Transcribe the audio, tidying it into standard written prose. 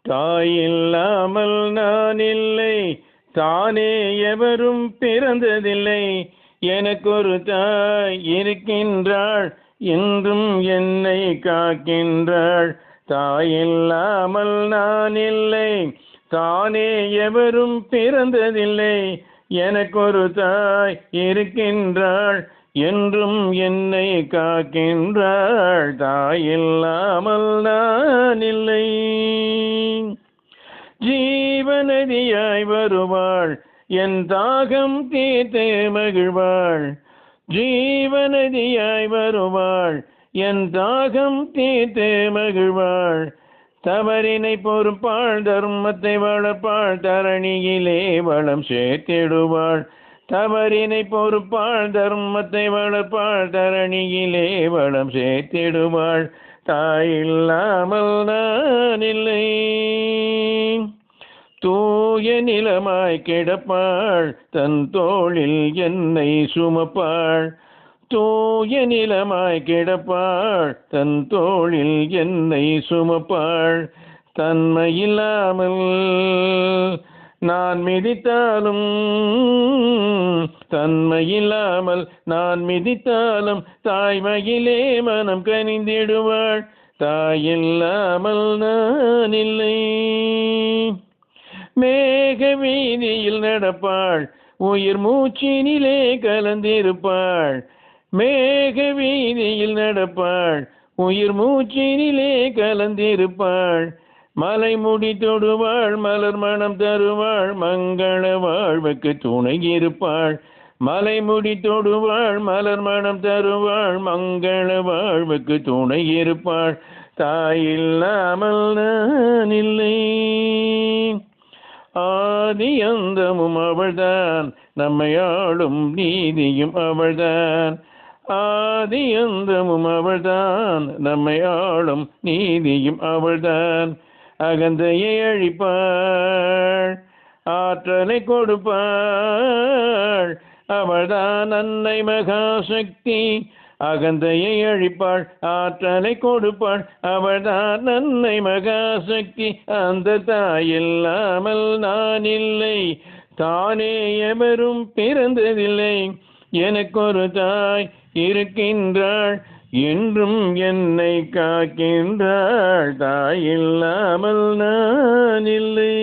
தாய் இல்லாமல் நான் இல்லை, தானே எவரும் பிறந்ததில்லை. எனக்கொரு தாய் இருக்கின்றாள், என்றும் என்னை காக்கின்றாள். தாய் இல்லாமல் நான் இல்லை, தானே எவரும் பிறந்ததில்லை. எனக்கொரு தாய் இருக்கின்றாள், என்றும் என்னை காக்கின்றாள். தாய் இல்லாமல் நான் இல்லை. ஜீவநதியாய் வருவாள், என் தாகம் தீர்த்து மகிழ்வாள். ஜீவநதியாய் வருவாள், என் தாகம் தீர்த்து மகிழ்வாள். தவறினை பொறுப்பாள், தர்மத்தை வளர்ப்பாள், தரணியிலே வளம் சேர்த்திடுவாள். தவறினை பொறுப்பாள், தர்மத்தை வளர்ப்பாள், தரணியிலே வளம் சேர்த்திடுவாள். தாய் இல்லாமல் நான் இல்லை. தூய நிலமாய் கிடப்பாள், தன் தோளில் என்னை சுமப்பாள். தூய நிலமாய் கிடப்பாள், தன் தோளில் என்னை சுமப்பாள். தன்மையில்லாமல் நான் மிதித்தாலும், தன்மையில்லாமல் நான் மிதித்தாலும், தாய்மையிலே மனம் கனிந்திடுவாள். தாயில்லாமல் நான் இல்லை. மேக வீதியில் நடப்பாள், உயிர் மூச்சினிலே கலந்திருப்பாள். மேக வீதியில் நடப்பாள், உயிர் மூச்சினிலே கலந்திருப்பாள். மலை முடி தொடுவாள், மலர் மணம் தருவாள், மங்கள வாழ்வுக்கு துணை இருப்பாள். மலை முடி தொடுவாள், மலர் மணம் தருவாள், மங்கள வாழ்வுக்கு துணை இருப்பாள். தாய் இல்லாமல் நான் இல்லை. ஆதி அந்தமும் அவள்தான், நம்மை ஆளும் நீதியும் அவள்தான். ஆதி அந்தமும் அவள்தான், நம்மை ஆளும் நீதியும் அவள்தான். அகந்தையை அழிப்பாள், ஆற்றலை கொடுப்பாள், அவள்தான் அன்னை மகாசக்தி. அகந்தையை அழிப்பாள், ஆற்றலை கொடுப்பாள், அவள்தான் அன்னை மகாசக்தி. அந்த தாய் இல்லாமல் நான் இல்லை, தானே எவரும் பிறந்ததில்லை. எனக்கொரு தாய் இருக்கின்றாள், என்றும் என்னை காக்கின்றாள். தாய் இல்லாமல் நான் இல்லை.